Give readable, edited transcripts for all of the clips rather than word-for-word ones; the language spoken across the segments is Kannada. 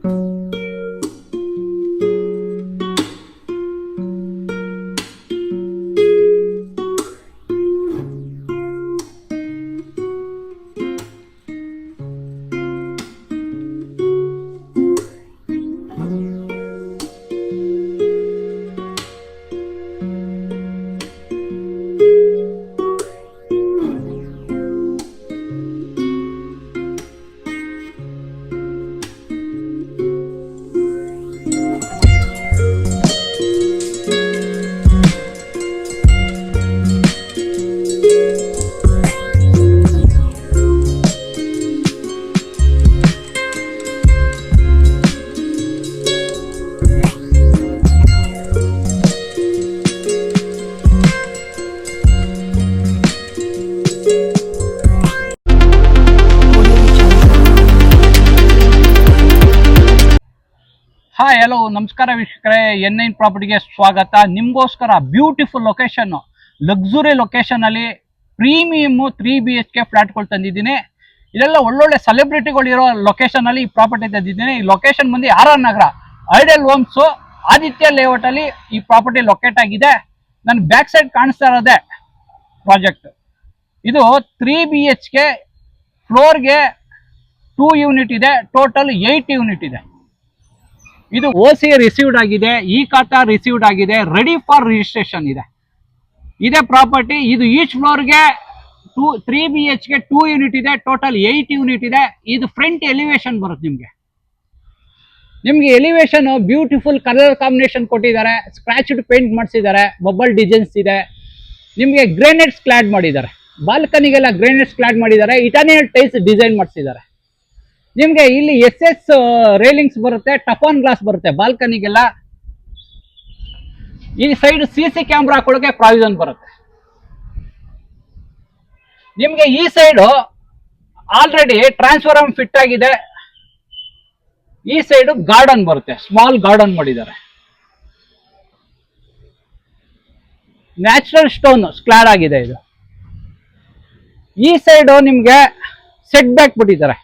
ಹಾಯ್ ಹಲೋ ನಮಸ್ಕಾರ ವೀಕ್ಷಕರೇ, N9 ಪ್ರಾಪರ್ಟಿಗೆ ಸ್ವಾಗತ. ನಿಮಗೋಸ್ಕರ ಬ್ಯೂಟಿಫುಲ್ ಲೊಕೇಶನ್, ಲಕ್ಸುರಿ ಲೊಕೇಶನ್ ಅಲ್ಲಿ ಪ್ರೀಮಿಯಮ್ 3BHK ಫ್ಲಾಟ್ಗಳು ತಂದಿದ್ದೀನಿ. ಇದೆಲ್ಲ ಒಳ್ಳೊಳ್ಳೆ ಸೆಲೆಬ್ರಿಟಿಗಳು ಇರೋ ಲೊಕೇಶನ್ ಅಲ್ಲಿ ಈ ಪ್ರಾಪರ್ಟಿ ತಂದಿದ್ದೀನಿ. ಈ ಲೊಕೇಶನ್ ಬಂದು RR ನಗರ ಐಡಲ್ ಹೋಮ್ಸ್ ಆದಿತ್ಯ ಲೇಔಟ್ ಅಲ್ಲಿ ಈ ಪ್ರಾಪರ್ಟಿ ಲೊಕೇಟ್ ಆಗಿದೆ. ನನ್ನ ಬ್ಯಾಕ್ ಸೈಡ್ ಕಾಣಿಸ್ತಾ ಇರೋದೇ ಪ್ರಾಜೆಕ್ಟ್. ಇದು 3BHK, ಫ್ಲೋರ್ಗೆ 2 ಯೂನಿಟ್ ಇದೆ, ಟೋಟಲ್ 8 ಯೂನಿಟ್ ಇದೆ. ಇದು OC ರಿಸೀವ್ಡ್ ಆಗಿದೆ, ಈ ಖಾತಾ ರಿಸೀವ್ಡ್ ಆಗಿದೆ, ರೆಡಿ ಫಾರ್ ರಿಜಿಸ್ಟ್ರೇಷನ್ ಇದೆ. ಇದೇ ಪ್ರಾಪರ್ಟಿ. ಇದು ಈಚ್ ಫ್ಲೋರ್ಗೆ 3BHK 2 ಯೂನಿಟ್ ಇದೆ, ಟೋಟಲ್ 8 ಯೂನಿಟ್ ಇದೆ. ಇದು ಫ್ರಂಟ್ ಎಲಿವೇಶನ್ ಬರುತ್ತೆ. ನಿಮ್ಗೆ ಎಲಿವೇಶನ್ ಬ್ಯೂಟಿಫುಲ್ ಕಲರ್ ಕಾಂಬಿನೇಷನ್ ಕೊಟ್ಟಿದ್ದಾರೆ, ಸ್ಕ್ರಾಚ್ಡ್ ಪೇಂಟ್ ಮಾಡಿಸಿದ್ದಾರೆ, ಬಬಲ್ ಡಿಸೈನ್ಸ್ ಇದೆ. ನಿಮ್ಗೆ ಗ್ರೇನೈಟ್ಸ್ ಕ್ಲಾಡ್ ಮಾಡಿದ್ದಾರೆ, ಬಾಲ್ಕನಿಗೆಲ್ಲ ಗ್ರೇನೈಟ್ಸ್ ಕ್ಲಾಡ್ ಮಾಡಿದ್ದಾರೆ, ಇಟಾಲಿಯನ್ ಟೈಲ್ಸ್ ಡಿಸೈನ್ ಮಾಡಿಸಿದ್ದಾರೆ. ನಿಮ್ಗೆ ಇಲ್ಲಿ SS ರೇಲಿಂಗ್ಸ್ ಬರುತ್ತೆ, ಟಫಾನ್ ಗ್ಲಾಸ್ ಬರುತ್ತೆ ಬಾಲ್ಕನಿಗೆಲ್ಲ. ಈ ಸೈಡ್ CC ಕ್ಯಾಮ್ರಾ ಹಾಕೊಳ್ಳೋಕೆ ಪ್ರಾವಿಷನ್ ಬರುತ್ತೆ. ನಿಮ್ಗೆ ಈ ಸೈಡ್ ಆಲ್ರೆಡಿ ಟ್ರಾನ್ಸ್ಫಾರ್ಮರ್ ಫಿಟ್ ಆಗಿದೆ. ಈ ಸೈಡ್ ಗಾರ್ಡನ್ ಬರುತ್ತೆ, ಸ್ಮಾಲ್ ಗಾರ್ಡನ್ ಮಾಡಿದ್ದಾರೆ. ನ್ಯಾಚುರಲ್ ಸ್ಟೋನ್ ಸ್ಕ್ಲಾಡ್ ಆಗಿದೆ ಇದು. ಈ ಸೈಡ್ ನಿಮ್ಗೆ ಸೆಟ್ ಬ್ಯಾಕ್ ಬಿಟ್ಟಿದ್ದಾರೆ,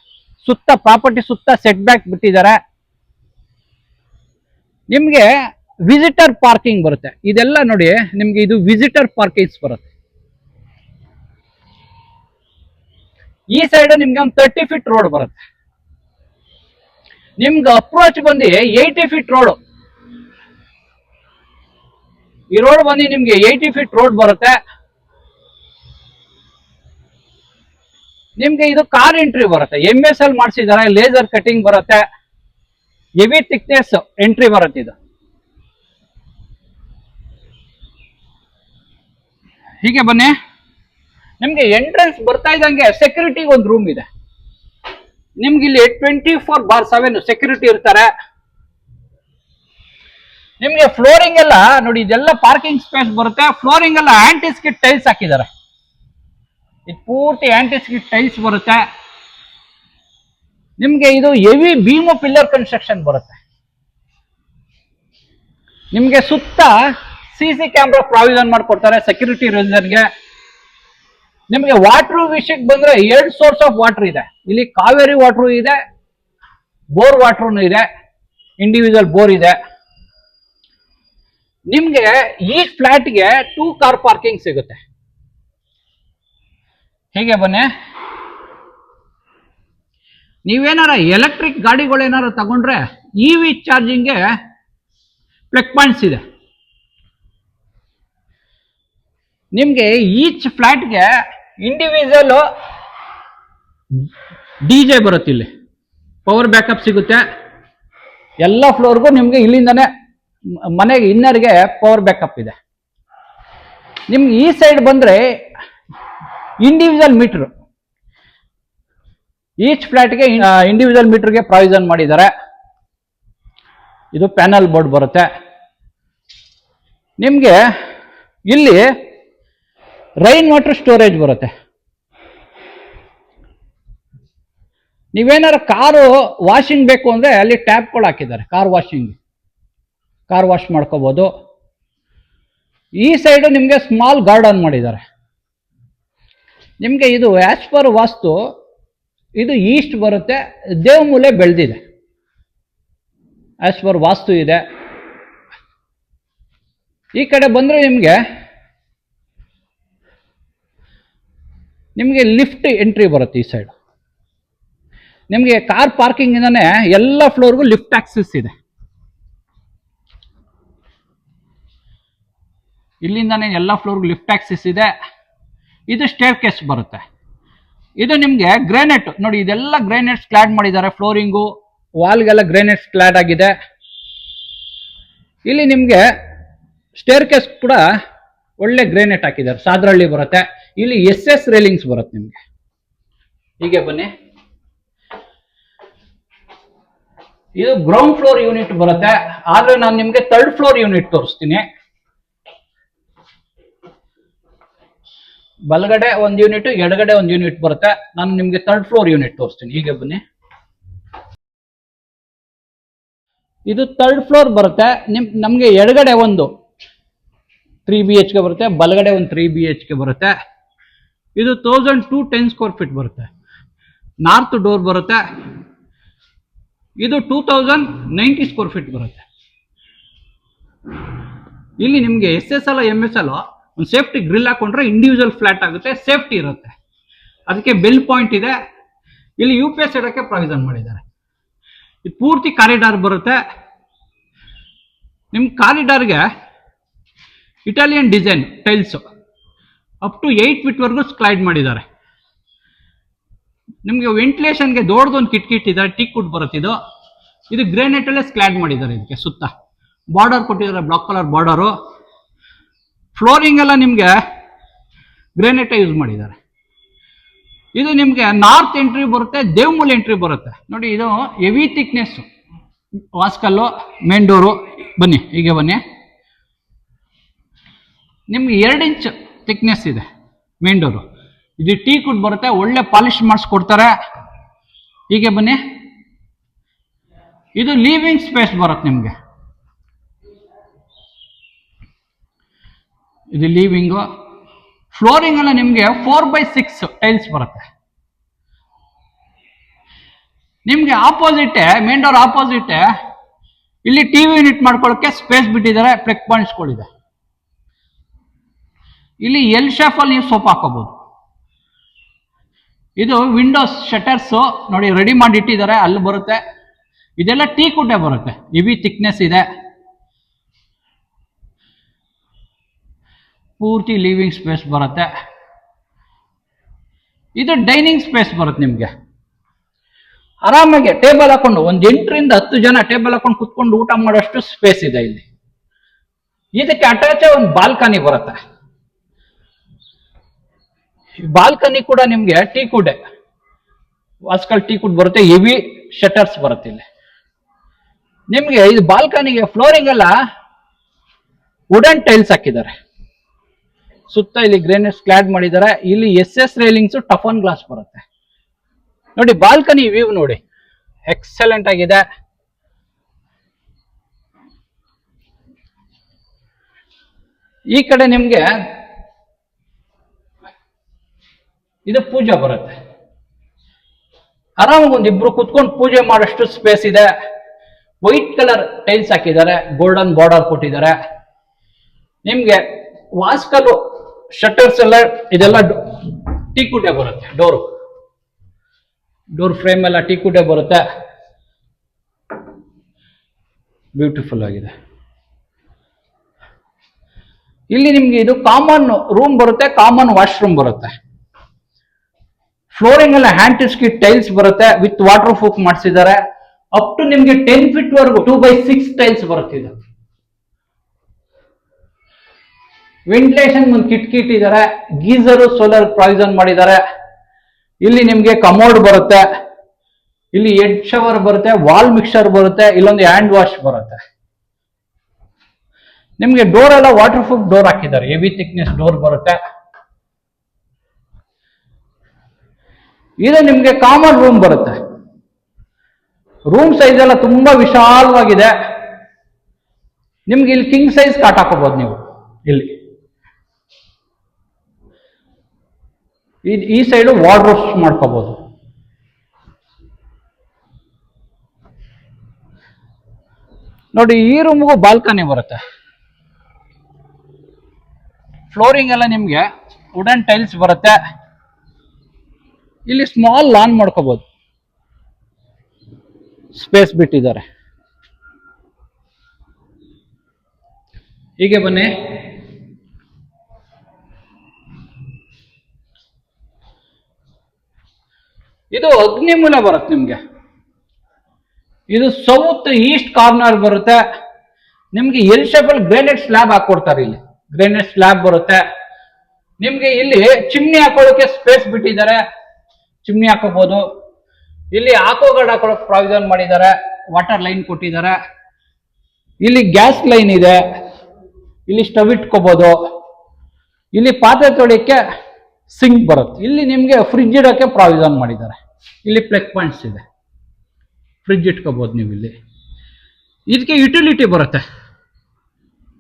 ಸುತ್ತ ಪ್ರಾಪರ್ಟಿ ಸುತ್ತ ಸೆಟ್ ಬ್ಯಾಕ್ ಬಿಟ್ಟಿದ್ದಾರೆ. ನಿಮ್ಗೆ ವಿಸಿಟರ್ ಪಾರ್ಕಿಂಗ್ ಬರುತ್ತೆ. ಇದೆಲ್ಲ ನೋಡಿ, ನಿಮ್ಗೆ ಇದು ವಿಸಿಟರ್ ಪಾರ್ಕಿಂಗ್ಸ್ ಬರುತ್ತೆ. ಈ ಸೈಡ್ ನಿಮ್ಗೆ ಒಂದು 30 ಫೀಟ್ ರೋಡ್ ಬರುತ್ತೆ. ನಿಮ್ಗೆ ಅಪ್ರೋಚ್ ಬಂದು 80 ಫೀಟ್ ರೋಡ್. ಈ ರೋಡ್ ಬಂದು ನಿಮ್ಗೆ 80 ಫೀಟ್ ರೋಡ್ ಬರುತ್ತೆ. ನಿಮ್ಗೆ ಇದು ಕಾರ್ ಎಂಟ್ರಿ ಬರುತ್ತೆ, MSL ಮಾಡಿಸಿದ್ದಾರೆ, ಲೇಸರ್ ಕಟಿಂಗ್ ಬರುತ್ತೆ, ಹೆವಿ ಥಿಕ್ನೆಸ್ ಎಂಟ್ರಿ ಬರುತ್ತೆ. ಇದು ಹೀಗೆ ಬನ್ನಿ. ನಿಮ್ಗೆ ಎಂಟ್ರೆನ್ಸ್ ಬರ್ತಾ ಇದ್ದಂಗೆ ಸೆಕ್ಯೂರಿಟಿಗೆ ಒಂದು ರೂಮ್ ಇದೆ. ನಿಮ್ಗೆ ಇಲ್ಲಿ 24/7 ಸೆಕ್ಯೂರಿಟಿ ಇರ್ತಾರೆ. ನಿಮ್ಗೆ ಫ್ಲೋರಿಂಗ್ ಎಲ್ಲ ನೋಡಿ, ಇದೆಲ್ಲ ಪಾರ್ಕಿಂಗ್ ಸ್ಪೇಸ್ ಬರುತ್ತೆ. ಫ್ಲೋರಿಂಗ್ ಎಲ್ಲ ಆಂಟಿಸ್ಕಿಟ್ ಟೈಲ್ಸ್ ಹಾಕಿದ್ದಾರೆ. ಇದು ಪೂರ್ತಿ ಆಂಟಿಸ್ಕಿಟ್ ಟೈಲ್ಸ್ ಬರುತ್ತೆ. ನಿಮ್ಗೆ ಇದು ಹೆವಿ ಬೀಮು ಪಿಲ್ಲರ್ ಕನ್ಸ್ಟ್ರಕ್ಷನ್ ಬರುತ್ತೆ. ನಿಮ್ಗೆ ಸುತ್ತ CC ಕ್ಯಾಮ್ರಾ ಪ್ರಾವಿಷನ್ ಮಾಡ್ಕೊಡ್ತಾರೆ ಸೆಕ್ಯೂರಿಟಿ ರೀಸನ್ಗೆ. ನಿಮ್ಗೆ ವಾಟರ್ ವಿಷಯಕ್ಕೆ ಬಂದ್ರೆ 2 ಸೋರ್ಸ್ ಆಫ್ ವಾಟರ್ ಇದೆ. ಇಲ್ಲಿ ಕಾವೇರಿ ವಾಟರ್ ಇದೆ, ಬೋರ್ ವಾಟರ್ ಇದೆ, ಇಂಡಿವಿಜುವಲ್ ಬೋರ್ ಇದೆ. ನಿಮ್ಗೆ ಈ ಫ್ಲಾಟ್ಗೆ 2 ಕಾರ್ ಪಾರ್ಕಿಂಗ್ ಸಿಗುತ್ತೆ. ಹೀಗೆ ಬನ್ನಿ. ನೀವೇನಾರ ಎಲೆಕ್ಟ್ರಿಕ್ ಗಾಡಿಗಳೇನಾರ ತಗೊಂಡ್ರೆ EV ಚಾರ್ಜಿಂಗ್ಗೆ ಪ್ಲಗ್ ಪಾಯಿಂಟ್ಸ್ ಇದೆ. ನಿಮ್ಗೆ ಈಚ್ ಫ್ಲಾಟ್ಗೆ ಇಂಡಿವಿಜುವಲ್ DJ ಬರುತ್ತೆ. ಇಲ್ಲಿ ಪವರ್ ಬ್ಯಾಕಪ್ ಸಿಗುತ್ತೆ. ಎಲ್ಲ ಫ್ಲೋರ್ಗೂ ನಿಮ್ಗೆ ಇಲ್ಲಿಂದಾನೆ ಮನೆಗೆ ಇನ್ನರ್ಗೆ ಪವರ್ ಬ್ಯಾಕಪ್ ಇದೆ. ನಿಮ್ಗೆ ಈ ಸೈಡ್ ಬಂದ್ರೆ ಇಂಡಿವಿಜುವಲ್ ಮೀಟರ್, ಈಚ್ ಫ್ಲಾಟ್ಗೆ ಇಂಡಿವಿಜುವಲ್ ಮೀಟರ್ಗೆ ಪ್ರಾವಿಷನ್ ಮಾಡಿದ್ದಾರೆ. ಇದು ಪ್ಯಾನಲ್ ಬೋರ್ಡ್ ಬರುತ್ತೆ. ನಿಮ್ಗೆ ಇಲ್ಲಿ ರೈನ್ ವಾಟರ್ ಸ್ಟೋರೇಜ್ ಬರುತ್ತೆ. ನೀವೇನಾರ ಕಾರು ವಾಷಿಂಗ್ ಬೇಕು ಅಂದ್ರೆ ಅಲ್ಲಿ ಟ್ಯಾಪ್ಗಳು ಹಾಕಿದ್ದಾರೆ, ಕಾರ್ ವಾಷಿಂಗ್, ಕಾರ್ ವಾಶ್ ಮಾಡ್ಕೋಬಹುದು. ಈ ಸೈಡ್ ನಿಮ್ಗೆ ಸ್ಮಾಲ್ ಗಾರ್ಡನ್ ಮಾಡಿದ್ದಾರೆ. ನಿಮ್ಗೆ ಇದು ಆಸ್ ಪರ್ ವಾಸ್ತು ಇದು ಈಸ್ಟ್ ಬರುತ್ತೆ, ದೇವಮೂಲೆ ಬೆಳೆದಿದೆ. ಆಸ್ ಪರ್ ವಾಸ್ತು ಇದೆ. ಈ ಕಡೆ ಬಂದರೆ ನಿಮಗೆ ಲಿಫ್ಟ್ ಎಂಟ್ರಿ ಬರುತ್ತೆ. ಈ ಸೈಡ್ ನಿಮಗೆ ಕಾರ್ ಪಾರ್ಕಿಂಗ್ ಇಂದಾನೆ ಎಲ್ಲ ಫ್ಲೋರ್ಗೂ ಲಿಫ್ಟ್ ಆಕ್ಸೆಸ್ ಇದೆ. ಇಲ್ಲಿಂದಾನೆ ಎಲ್ಲ ಫ್ಲೋರ್ಗೂ ಲಿಫ್ಟ್ ಆಕ್ಸೆಸ್ ಇದೆ. ಇದು ಸ್ಟೇರ್ ಕೇಸ್ ಬರುತ್ತೆ. ಇದು ನಿಮಗೆ ಗ್ರಾನೈಟ್ ನೋಡಿ, ಇದೆಲ್ಲ ಗ್ರಾನೈಟ್ ಕ್ಲಾಡ್ ಮಾಡಿದ್ದಾರೆ. ಫ್ಲೋರಿಂಗು ವಾಲ್ಗೆಲ್ಲ ಗ್ರಾನೈಟ್ ಕ್ಲಾಡ್ ಆಗಿದೆ. ಇಲ್ಲಿ ನಿಮಗೆ ಸ್ಟೇರ್ ಕೇಸ್ ಕೂಡ ಒಳ್ಳೆ ಗ್ರಾನೈಟ್ ಹಾಕಿದ್ದಾರೆ, ಸಾದ್ರಳ್ಳಿ ಬರುತ್ತೆ. ಇಲ್ಲಿ SS ರೇಲಿಂಗ್ಸ್ ಬರುತ್ತೆ ನಿಮಗೆ. ಹೀಗೆ ಬನ್ನಿ, ಇದು ಗ್ರೌಂಡ್ ಫ್ಲೋರ್ ಯೂನಿಟ್ ಬರುತ್ತೆ. ಆದ್ರೆ ನಾನು ನಿಮ್ಗೆ ಥರ್ಡ್ ಫ್ಲೋರ್ ಯೂನಿಟ್ ತೋರಿಸ್ತೀನಿ. ಬಲಗಡೆ ಒಂದು ಯೂನಿಟ್, ಎಡಗಡೆ ಒಂದು ಯೂನಿಟ್ ಬರುತ್ತೆ. ನಾನು ನಿಮ್ಗೆ ಥರ್ಡ್ ಫ್ಲೋರ್ ಯೂನಿಟ್ ತೋರಿಸ್ತೀನಿ. ಹೀಗೆ ಬನ್ನಿ, ಇದು ಥರ್ಡ್ ಫ್ಲೋರ್ ಬರುತ್ತೆ. ನಮ್ಗೆ ಎಡಗಡೆ ಒಂದು 3 BHK ಬರುತ್ತೆ, ಬಲಗಡೆ ಒಂದು 3 BHK ಬರುತ್ತೆ. ಇದು 1210 ಸ್ಕ್ವೇರ್ ಫೀಟ್ ಬರುತ್ತೆ. ನಾರ್ತ್ ಡೋರ್ ಬರುತ್ತೆ. ಇದು 2090 ಸ್ಕ್ವೇರ್ ಫೀಟ್ ಬರುತ್ತೆ. ಇಲ್ಲಿ ನಿಮಗೆ SSL MSL ಒಂದು ಸೇಫ್ಟಿ ಗ್ರಿಲ್ ಹಾಕೊಂಡ್ರೆ ಇಂಡಿವಿಜುವಲ್ ಫ್ಲಾಟ್ ಆಗುತ್ತೆ, ಸೇಫ್ಟಿ ಇರುತ್ತೆ. ಅದಕ್ಕೆ ಬೆಲ್ ಪಾಯಿಂಟ್ ಇದೆ. ಇಲ್ಲಿ UPS ಇಡಕ್ಕೆ ಪ್ರಾವಿಷನ್ ಮಾಡಿದ್ದಾರೆ. ಇದು ಪೂರ್ತಿ ಕಾರಿಡಾರ್ ಬರುತ್ತೆ. ನಿಮ್ಮ ಕಾರಿಡಾರ್ಗೆ Italian design tiles up to 8 feet ವರೆಗೂ ಸ್ಲೈಡ್ ಮಾಡಿದ್ದಾರೆ. ನಿಮಗೆ ವೆಂಟಿಲೇಷನ್ಗೆ ದೊಡ್ಡದೊಂದು ಕಿಟಕಿ ಇಟ್ಟಿದ್ದಾರೆ. ಟೀಕ್ ವುಡ್ ಬರುತ್ತೆ. ಇದು ಗ್ರಾನೈಟ್ ಅಲ್ಲೇ ಸ್ಕ್ಲಾಡ್ ಮಾಡಿದ್ದಾರೆ. ಇದಕ್ಕೆ ಸುತ್ತ ಬಾರ್ಡರ್ ಕೊಟ್ಟಿದ್ದಾರೆ, ಬ್ಲಾಕ್ ಕಲರ್ ಬಾರ್ಡರು. ಫ್ಲೋರಿಂಗ್ ಎಲ್ಲ ನಿಮಗೆ ಗ್ರಾನೈಟ್ ಯೂಸ್ ಮಾಡಿದ್ದಾರೆ. ಇದು ನಿಮಗೆ ನಾರ್ತ್ ಎಂಟ್ರಿ ಬರುತ್ತೆ, ದೇವಮೂಲ್ ಎಂಟ್ರಿ ಬರುತ್ತೆ. ನೋಡಿ, ಇದು ಹೆವಿ ಥಿಕ್ನೆಸ್ ವಾಸ್ಕಲ್ಲು, ಮೇನ್ ಡೋರು. ಬನ್ನಿ, ಹೀಗೆ ಬನ್ನಿ. ನಿಮ್ಗೆ 2 ಇಂಚ್ ಥಿಕ್ನೆಸ್ ಇದೆ ಮೇನ್ ಡೋರು. ಇದು ಟೀಕ್ ವುಡ್ ಬರುತ್ತೆ, ಒಳ್ಳೆ ಪಾಲಿಶ್ ಮಾಡಿಸ್ಕೊಡ್ತಾರೆ. ಹೀಗೆ ಬನ್ನಿ, ಇದು ಲಿವಿಂಗ್ ಸ್ಪೇಸ್ ಬರುತ್ತೆ ನಿಮಗೆ. ಇದು ಲಿವಿಂಗು. ಫ್ಲೋರಿಂಗ್ ಎಲ್ಲ ನಿಮಗೆ 4x6 ಟೈಲ್ಸ್ ಬರುತ್ತೆ. ನಿಮಗೆ ಆಪೋಸಿಟ್ ಮೇನ್ ಡೋರ್ ಆಪೋಸಿಟ್ ಇಲ್ಲಿ ಟಿವಿ ಯೂನಿಟ್ ಮಾಡ್ಕೊಳ್ಳೋಕೆ ಸ್ಪೇಸ್ ಬಿಟ್ಟಿದ್ದಾರೆ. ಪ್ಲಗ್ ಪಾಯಿಂಟ್ಸ್ಗಳಿದೆ. ಇಲ್ಲಿ ಎಲ್ ಶೇಫಲ್ಲಿ ನೀವು ಸೋಫಾ ಹಾಕೋಬಹುದು. ಇದು ವಿಂಡೋಸ್ ಶಟರ್ಸ್ ನೋಡಿ ರೆಡಿ ಮಾಡಿ ಇಟ್ಟಿದ್ದಾರೆ, ಅಲ್ಲಿ ಬರುತ್ತೆ. ಇದೆಲ್ಲ ಟೀಕ್ ವುಡ್ ಬರುತ್ತೆ, ಹೆವಿ ಥಿಕ್ನೆಸ್ ಇದೆ. ಪೂರ್ತಿ ಲಿವಿಂಗ್ ಸ್ಪೇಸ್ ಬರುತ್ತೆ. ಇದು ಡೈನಿಂಗ್ ಸ್ಪೇಸ್ ಬರುತ್ತೆ. ನಿಮಗೆ ಆರಾಮಾಗಿ ಟೇಬಲ್ ಹಾಕೊಂಡು ಒಂದು 8 ರಿಂದ 10 ಜನ ಟೇಬಲ್ ಹಾಕೊಂಡು ಕುತ್ಕೊಂಡು ಊಟ ಮಾಡೋಷ್ಟು ಸ್ಪೇಸ್ ಇದೆ ಇಲ್ಲಿ. ಇದಕ್ಕೆ ಅಟ್ಯಾಚ್ ಒಂದು ಬಾಲ್ಕನಿ ಬರುತ್ತೆ. ಬಾಲ್ಕನಿ ಕೂಡ ನಿಮಗೆ ಟೀಕ್ ವುಡ್, ವಾಸ್ಕಲ್ ಟೀಕ್ ವುಡ್ ಬರುತ್ತೆ. ಹೆವಿ ಶಟರ್ಸ್ ಬರುತ್ತೆ. ಇಲ್ಲಿ ನಿಮಗೆ ಇದು ಬಾಲ್ಕನಿಗೆ ಫ್ಲೋರಿಂಗ್ ಎಲ್ಲ ವುಡನ್ ಟೈಲ್ಸ್ ಹಾಕಿದ್ದಾರೆ. ಸುತ್ತ ಇಲ್ಲಿ ಗ್ರಾನೈಟ್ ಸ್ಕ್ಲಾಡ್ ಮಾಡಿದ್ದಾರೆ. ಇಲ್ಲಿ SS ರೇಲಿಂಗ್ಸ್, ಟಫನ್ ಗ್ಲಾಸ್ ಬರುತ್ತೆ. ನೋಡಿ, ಬಾಲ್ಕನಿ ವ್ಯೂ ನೋಡಿ, ಎಕ್ಸಲೆಂಟ್ ಆಗಿದೆ. ಈ ಕಡೆ ನಿಮ್ಗೆ ಇದು ಪೂಜೆ ಬರುತ್ತೆ. ಆರಾಮಾಗಿ ಒಂದಿಬ್ರು ಕುತ್ಕೊಂಡು ಪೂಜೆ ಮಾಡೋಷ್ಟು ಸ್ಪೇಸ್ ಇದೆ. ವೈಟ್ ಕಲರ್ ಟೈಲ್ಸ್ ಹಾಕಿದ್ದಾರೆ, ಗೋಲ್ಡನ್ ಬಾರ್ಡರ್ ಕೊಟ್ಟಿದ್ದಾರೆ. ನಿಮ್ಗೆ ವಾಸ್ಕಲ್ಲು ಶಟರ್ಸ್ ಎಲ್ಲ ಇದೆಲ್ಲ ಟೀಕ್ ವುಡ್ ಬರುತ್ತೆ. ಡೋರ್ ಫ್ರೇಮ್ ಎಲ್ಲ ಟೀಕ್ ವುಡ್ ಬರುತ್ತೆ. ಬ್ಯೂಟಿಫುಲ್ ಆಗಿದೆ. ಇಲ್ಲಿ ನಿಮ್ಗೆ ಇದು ಕಾಮನ್ ರೂಮ್ ಬರುತ್ತೆ, ಕಾಮನ್ ವಾಶ್ರೂಮ್ ಬರುತ್ತೆ. ಫ್ಲೋರಿಂಗ್ ಎಲ್ಲ ಹ್ಯಾಂಡ್ ಸ್ಕಿಟ್ ಟೈಲ್ಸ್ ಬರುತ್ತೆ, ವಿತ್ ವಾಟರ್ ಪ್ರೂಫ್ ಮಾಡಿಸಿದ್ದಾರೆ. ಅಪ್ ಟು ನಿಮ್ಗೆ 10 ಫೀಟ್ ವರೆಗೂ 2x6 ಟೈಲ್ಸ್ ಬರುತ್ತೆ. ವೆಂಟಿಲೇಷನ್ ಒಂದು ಕಿಟಕಿ ಇಟ್ಟಿದ್ದಾರೆ. ಗೀಸರು ಸೋಲಾರ್ ಪ್ರಾವಿಷನ್ ಮಾಡಿದ್ದಾರೆ. ಇಲ್ಲಿ ನಿಮ್ಗೆ ಕಮೋಡ್ ಬರುತ್ತೆ. ಇಲ್ಲಿ ಹೆಡ್ ಶವರ್ ಬರುತ್ತೆ, ವಾಲ್ ಮಿಕ್ಸರ್ ಬರುತ್ತೆ, ಇಲ್ಲೊಂದು ಹ್ಯಾಂಡ್ ವಾಶ್ ಬರುತ್ತೆ. ನಿಮ್ಗೆ ಡೋರ್ ಎಲ್ಲ ವಾಟರ್ ಪ್ರೂಫ್ ಡೋರ್ ಹಾಕಿದ್ದಾರೆ. ಹೆವಿ ಥಿಕ್ನೆಸ್ ಡೋರ್ ಬರುತ್ತೆ. ಇದು ನಿಮ್ಗೆ ಕಾಮನ್ ರೂಮ್ ಬರುತ್ತೆ. ರೂಮ್ ಸೈಜ್ ಎಲ್ಲ ತುಂಬಾ ವಿಶಾಲವಾಗಿದೆ. ನಿಮ್ಗೆ ಇಲ್ಲಿ ಕಿಂಗ್ ಸೈಜ್ ಕಾಟ್ ಹಾಕೋಬಹುದು ನೀವು. ಇಲ್ಲಿ ಈ ಸೈಡು ವಾರ್ಡ್ರೋಬ್ಸ್ ಮಾಡ್ಕೋಬಹುದು. ನೋಡಿ ಈ ರೂಮ್ಗೂ ಬಾಲ್ಕನಿ ಬರುತ್ತೆ. ಫ್ಲೋರಿಂಗ್ ಎಲ್ಲ ನಿಮ್ಗೆ ವುಡನ್ ಟೈಲ್ಸ್ ಬರುತ್ತೆ. ಇಲ್ಲಿ ಸ್ಮಾಲ್ ಲಾನ್ ಮಾಡ್ಕೋಬಹುದು, ಸ್ಪೇಸ್ ಬಿಟ್ಟಿದ್ದಾರೆ. ಹೀಗೆ ಬನ್ನಿ. ಇದು ಅಗ್ನಿಮೂಲ ಬರುತ್ತೆ ನಿಮ್ಗೆ. ಇದು ಸೌತ್ ಈಸ್ಟ್ ಕಾರ್ನರ್ ಬರುತ್ತೆ ನಿಮ್ಗೆ. ಎಲ್ ಶೇಪಲ್ಲಿ ಗ್ರಾನೈಟ್ ಸ್ಲ್ಯಾಬ್ ಹಾಕೊಡ್ತಾರೆ. ಇಲ್ಲಿ ಗ್ರಾನೈಟ್ ಸ್ಲ್ಯಾಬ್ ಬರುತ್ತೆ ನಿಮ್ಗೆ. ಇಲ್ಲಿ ಚಿಮ್ನಿ ಹಾಕೊಳ್ಳೋಕೆ ಸ್ಪೇಸ್ ಬಿಟ್ಟಿದ್ದಾರೆ, ಚಿಮ್ನಿ ಹಾಕೋಬಹುದು. ಇಲ್ಲಿ ಆಕ್ವಾಗಾರ್ಡ್ ಹಾಕೊಳ್ಳೋಕೆ ಪ್ರಾವಿಷನ್ ಮಾಡಿದ್ದಾರೆ, ವಾಟರ್ ಲೈನ್ ಕೊಟ್ಟಿದ್ದಾರೆ. ಇಲ್ಲಿ ಗ್ಯಾಸ್ ಲೈನ್ ಇದೆ, ಇಲ್ಲಿ ಸ್ಟವ್ ಇಟ್ಕೋಬಹುದು. ಇಲ್ಲಿ ಪಾತ್ರೆ ತೊಳಿಯಕ್ಕೆ ಸಿಂಕ್ ಬರುತ್ತೆ. ಇಲ್ಲಿ ನಿಮ್ಗೆ ಫ್ರಿಡ್ಜ್ ಇಡೋಕೆ ಪ್ರಾವಿಷನ್ ಮಾಡಿದ್ದಾರೆ. ಇಲ್ಲಿ ಪ್ಲಗ್ ಪಾಯಿಂಟ್ಸ್ ಇದೆ, ಫ್ರಿಡ್ಜ್ ಇಟ್ಕೋಬಹುದು ನೀವು. ಇಲ್ಲಿ ಇದಕ್ಕೆ ಯುಟಿಲಿಟಿ ಬರುತ್ತೆ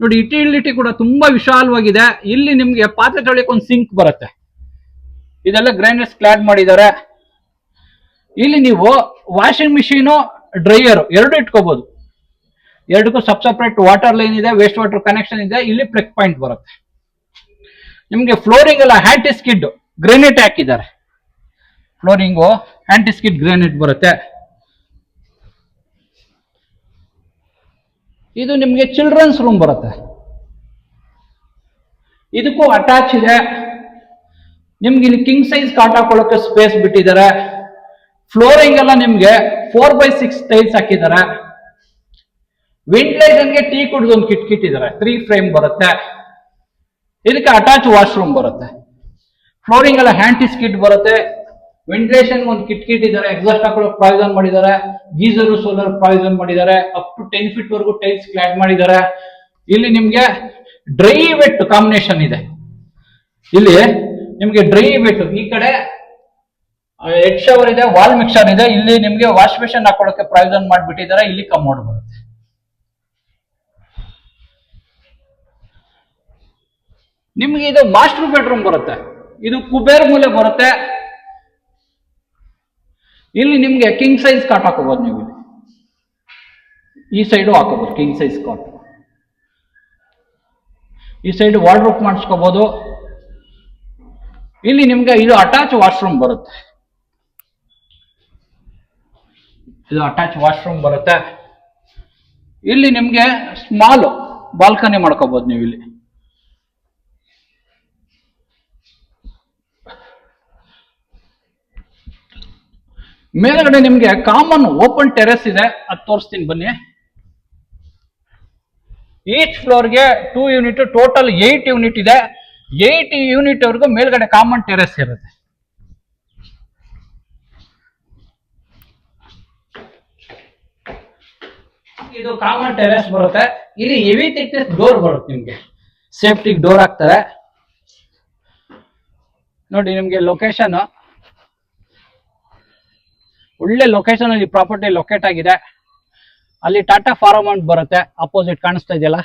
ನೋಡಿ. ಯುಟಿಲಿಟಿ ಕೂಡ ತುಂಬಾ ವಿಶಾಲವಾಗಿದೆ. ಇಲ್ಲಿ ನಿಮ್ಗೆ ಪಾತ್ರೆ ತೊಳಿಯಕ್ಕೆ ಒಂದು ಸಿಂಕ್ ಬರುತ್ತೆ. ಇದೆಲ್ಲ ಗ್ರಾನೈಟ್ ಸ್ಲ್ಯಾಬ್ ಮಾಡಿದ್ದಾರೆ. ಇಲ್ಲಿ ನೀವು ವಾಷಿಂಗ್ ಮಿಷಿನು ಡ್ರೈಯರ್ ಎರಡು ಇಟ್ಕೋಬಹುದು. ಎರಡಕ್ಕೂ ಸಪ್ರೇಟ್ ವಾಟರ್ ಲೈನ್ ಇದೆ, ವೇಸ್ಟ್ ವಾಟರ್ ಕನೆಕ್ಷನ್ ಇದೆ. ಇಲ್ಲಿ ಪ್ಲಗ್ ಪಾಯಿಂಟ್ ಬರುತ್ತೆ ನಿಮ್ಗೆ. ಫ್ಲೋರಿಂಗ್ ಎಲ್ಲ ಹ್ಯಾಂಟಿ ಸ್ಕಿಡ್ ಗ್ರಾನೈಟ್ ಹಾಕಿದ್ದಾರೆ. ಫ್ಲೋರಿಂಗು ಹ್ಯಾಂಟಿ ಸ್ಕಿಡ್ ಗ್ರಾನೈಟ್ ಬರುತ್ತೆ. ಇದು ನಿಮ್ಗೆ ಚಿಲ್ಡ್ರನ್ಸ್ ರೂಮ್ ಬರುತ್ತೆ. ಇದಕ್ಕೂ ಅಟ್ಯಾಚ್ ಇದೆ ನಿಮ್ಗೆ. ಇಲ್ಲಿ ಕಿಂಗ್ ಸೈಜ್ ಕಾಟ್ ಹಾಕೊಳ್ಳೋಕೆ ಸ್ಪೇಸ್ ಬಿಟ್ಟಿದ್ದಾರೆ. ಫ್ಲೋರಿಂಗ್ ಎಲ್ಲ ನಿಮ್ಗೆ 4x6 ಟೈಲ್ಸ್ ಹಾಕಿದ್ದಾರೆ. ವೆಂಟಿಲೇಷನ್ಗೆ ಟೀ ಕುಡ್ದು ಒಂದು ಕಿಟ್ ಇದ್ದಾರೆ. 3 ಫ್ರೇಮ್ ಬರುತ್ತೆ. ಇದಕ್ಕೆ ಅಟ್ಯಾಚ್ ವಾಶ್ರೂಮ್ ಬರುತ್ತೆ. ಫ್ಲೋರಿಂಗ್ ಎಲ್ಲ ಹ್ಯಾಂಟಿ ಸ್ಕಿಡ್ ಬರುತ್ತೆ. ವೆಂಟಿಲೇಷನ್ ಒಂದು ಕಿಟ್ ಇದ್ದಾರೆ. ಎಕ್ಸಾಸ್ಟ್ ಹಾಕೊಳ್ಳೋಕೆ ಪ್ರಾವಿಷನ್ ಮಾಡಿದ್ದಾರೆ. ಗೀಸರ್ ಸೋಲಾರ್ ಪ್ರಾವಿಷನ್ ಮಾಡಿದ್ದಾರೆ. ಅಪ್ ಟು 10 ಫೀಟ್ ವರೆಗೂ ಟೈಲ್ಸ್ ಕ್ಲಾಡ್ ಮಾಡಿದ್ದಾರೆ. ಇಲ್ಲಿ ನಿಮ್ಗೆ ಡ್ರೈ ವೆಟ್ ಕಾಂಬಿನೇಷನ್ ಇದೆ. ಇಲ್ಲಿ ನಿಮ್ಗೆ ಡ್ರೈ ವೆಟ್, ಈ ಕಡೆ ಹೆಡ್ ಶವರ್ ಇದೆ, ವಾಲ್ ಮಿಕ್ಸರ್ ಇದೆ. ಇಲ್ಲಿ ನಿಮ್ಗೆ ವಾಶ್ ಬೇಸಿನ್ ಹಾಕೊಳ್ಳೋಕೆ ಪ್ರಾವಿಷನ್ ಮಾಡಿಬಿಟ್ಟಿದ್ದಾರೆ. ಇಲ್ಲಿ ಕಮೋಡ್ ಬರುತ್ತೆ. ನಿಮ್ಗೆ ಇದು ಮಾಸ್ಟರ್ ಬೆಡ್ರೂಮ್ ಬರುತ್ತೆ. ಇದು ಕುಬೇರ್ ಮೂಲೆ ಬರುತ್ತೆ. ಇಲ್ಲಿ ನಿಮ್ಗೆ ಕಿಂಗ್ ಸೈಜ್ ಕಾಟ್ ಹಾಕೋಬಹುದು ನೀವು. ಇಲ್ಲಿ ಈ ಸೈಡು ಹಾಕೋಬಹುದು ಕಿಂಗ್ ಸೈಜ್ ಕಾಟ್. ಈ ಸೈಡ್ ವಾರ್ಡ್ರೋಬ್ ಮಾಡಿಸ್ಕೋಬಹುದು. ಇಲ್ಲಿ ನಿಮ್ಗೆ ಇದು ಅಟ್ಯಾಚ್ ವಾಶ್ರೂಮ್ ಬರುತ್ತೆ. ಇದು ಅಟ್ಯಾಚ್ ವಾಶ್ರೂಮ್ ಬರುತ್ತೆ. ಇಲ್ಲಿ ನಿಮ್ಗೆ ಸ್ಮಾಲ್ ಬಾಲ್ಕನಿ ಮಾಡ್ಕೋಬಹುದು ನೀವು. ಇಲ್ಲಿ ಮೇಲ್ಗಡೆ ನಿಮ್ಗೆ ಕಾಮನ್ ಓಪನ್ ಟೆರೆಸ್ ಇದೆ. ಅದು ತೋರಿಸ್ತೀನಿ ಬನ್ನಿ. ಈಚ್ ಫ್ಲೋರ್ಗೆ 2 ಯೂನಿಟ್, ಟೋಟಲ್ 8 ಯೂನಿಟ್ ಇದೆ. 8 ಯೂನಿಟ್ ವರೆಗೂ ಮೇಲ್ಗಡೆ ಕಾಮನ್ ಟೆರೆಸ್ ಇರುತ್ತೆ. ಇದು ಕಾಮನ್ ಟೆರೆಸ್ ಬರುತ್ತೆ. ಇಲ್ಲಿ ಹೆವಿ ಥಿಕ್ನೆಸ್ ಡೋರ್ ಬರುತ್ತೆ ನಿಮ್ಗೆ. ಸೇಫ್ಟಿ ಡೋರ್ ಹಾಕ್ತಾರೆ ನೋಡಿ. ನಿಮ್ಗೆ ಲೊಕೇಶನ್ ಒಳ್ಳೆ ಲೊಕೇಶನ್ ಅಲ್ಲಿ ಪ್ರಾಪರ್ಟಿ ಲೊಕೇಟ್ ಆಗಿದೆ. ಅಲ್ಲಿ ಟಾಟಾ ಫಾರ್ಮ್ ಅಂತ ಬರುತ್ತೆ, ಅಪೋಸಿಟ್ ಕಾಣಿಸ್ತಾ ಇದೆಯಲ್ಲ.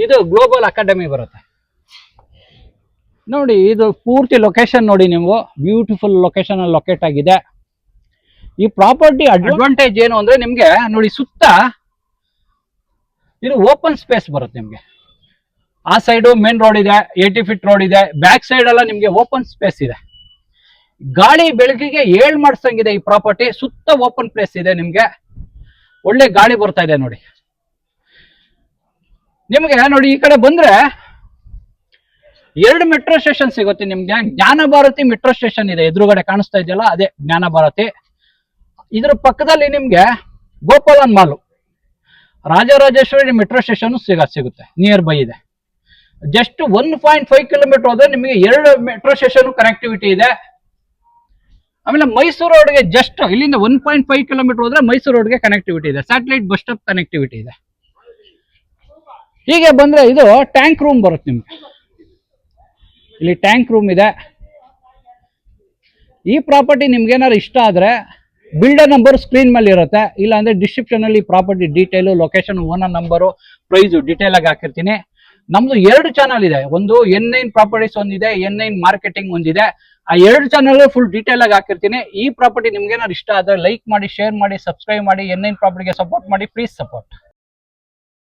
ಇದು ಗ್ಲೋಬಲ್ ಅಕಾಡೆಮಿ ಬರುತ್ತೆ ನೋಡಿ. ಇದು ಪೂರ್ತಿ ಲೊಕೇಶನ್ ನೋಡಿ ನೀವು. ಬ್ಯೂಟಿಫುಲ್ ಲೊಕೇಶನ್ ಅಲ್ಲಿ ಲೊಕೇಟ್ ಆಗಿದೆ. ಈ ಪ್ರಾಪರ್ಟಿ ಅಡ್ವಾಂಟೇಜ್ ಏನು ಅಂದ್ರೆ ನಿಮ್ಗೆ ನೋಡಿ, ಸುತ್ತ ಇದು ಓಪನ್ ಸ್ಪೇಸ್ ಬರುತ್ತೆ ನಿಮ್ಗೆ. ಆ ಸೈಡು ಮೇನ್ ರೋಡ್ ಇದೆ, 80 ಫೀಟ್ ರೋಡ್ ಇದೆ. ಬ್ಯಾಕ್ ಸೈಡ್ ಎಲ್ಲ ನಿಮ್ಗೆ ಓಪನ್ ಸ್ಪೇಸ್ ಇದೆ. ಗಾಳಿ ಬೆಳಕಿಗೆ ಮಾಡಿಸಂಗಿದೆ ಈ ಪ್ರಾಪರ್ಟಿ. ಸುತ್ತ ಓಪನ್ ಪ್ಲೇಸ್ ಇದೆ ನಿಮ್ಗೆ. ಒಳ್ಳೆ ಗಾಳಿ ಬರ್ತಾ ಇದೆ ನೋಡಿ. ನಿಮ್ಗೆ ನೋಡಿ ಈ ಕಡೆ ಬಂದ್ರೆ 2 ಮೆಟ್ರೋ ಸ್ಟೇಷನ್ ಸಿಗುತ್ತೆ ನಿಮ್ಗೆ. ಜ್ಞಾನ ಭಾರತಿ ಮೆಟ್ರೋ ಸ್ಟೇಷನ್ ಇದೆ, ಎದುರುಗಡೆ ಕಾಣಿಸ್ತಾ ಇದೆಯಲ್ಲ ಅದೇ ಜ್ಞಾನ ಭಾರತಿ. ಇದ್ರ ಪಕ್ಕದಲ್ಲಿ ನಿಮ್ಗೆ Gopalan mall, Rajarajeshwari metro station ಸಿಗುತ್ತೆ, ನಿಯರ್ ಬೈ ಇದೆ. ಜಸ್ಟ್ 1.5 ಕಿಲೋಮೀಟರ್ ಹೋದ್ರೆ ನಿಮಗೆ 2 ಮೆಟ್ರೋ ಸ್ಟೇಷನ್ ಕನೆಕ್ಟಿವಿಟಿ ಇದೆ. ಆಮೇಲೆ ಮೈಸೂರು ರೋಡ್ಗೆ ಜಸ್ಟ್ ಇಲ್ಲಿಂದ 1.5 ಕಿಲೋಮೀಟರ್ ಹೋದ್ರೆ ಮೈಸೂರು ರೋಡ್ಗೆ ಕನೆಕ್ಟಿವಿಟಿ ಇದೆ. ಸ್ಯಾಟಲೈಟ್ ಬಸ್ ಸ್ಟಾಪ್ ಕನೆಕ್ಟಿವಿಟಿ ಇದೆ. ಹೀಗೆ ಬಂದ್ರೆ ಇದು ಟ್ಯಾಂಕ್ ರೂಮ್ ಬರುತ್ತೆ ನಿಮ್ಗೆ. ಇಲ್ಲಿ ಟ್ಯಾಂಕ್ ರೂಮ್ ಇದೆ. ಈ ಪ್ರಾಪರ್ಟಿ ನಿಮ್ಗೆ ಏನಾದ್ರು ಇಷ್ಟ ಆದ್ರೆ ಬಿಲ್ಡರ್ ನಂಬರ್ ಸ್ಕ್ರೀನ್ ಮೇಲೆ ಇರುತ್ತೆ, ಇಲ್ಲ ಅಂದ್ರೆ ಡಿಸ್ಕ್ರಿಪ್ಷನ್ ಅಲ್ಲಿ property detail, location, owner number, price detail ಆಗಿ ಹಾಕಿರ್ತೀನಿ. ನಮ್ದು 2 ಚಾನಲ್ ಇದೆ. ಒಂದು N9 ಪ್ರಾಪರ್ಟೀಸ್ ಒಂದಿದೆ, N9 ಮಾರ್ಕೆಟಿಂಗ್ ಒಂದಿದೆ. ಆ 2 ಚಾನಲ್ ಫುಲ್ ಡೀಟೇಲ್ ಆಗಿ ಹಾಕಿರ್ತೀನಿ. ಈ ಪ್ರಾಪರ್ಟಿ ನಿಮ್ಗೆ ಏನಾದ್ರು ಇಷ್ಟ ಆದ್ರೆ ಲೈಕ್ ಮಾಡಿ, ಶೇರ್ ಮಾಡಿ, ಸಬ್ಸ್ಕ್ರೈಬ್ ಮಾಡಿ. N9 ಪ್ರಾಪರ್ಟಿಗೆ ಸಪೋರ್ಟ್ ಮಾಡಿ, ಪ್ಲೀಸ್ ಸಪೋರ್ಟ್.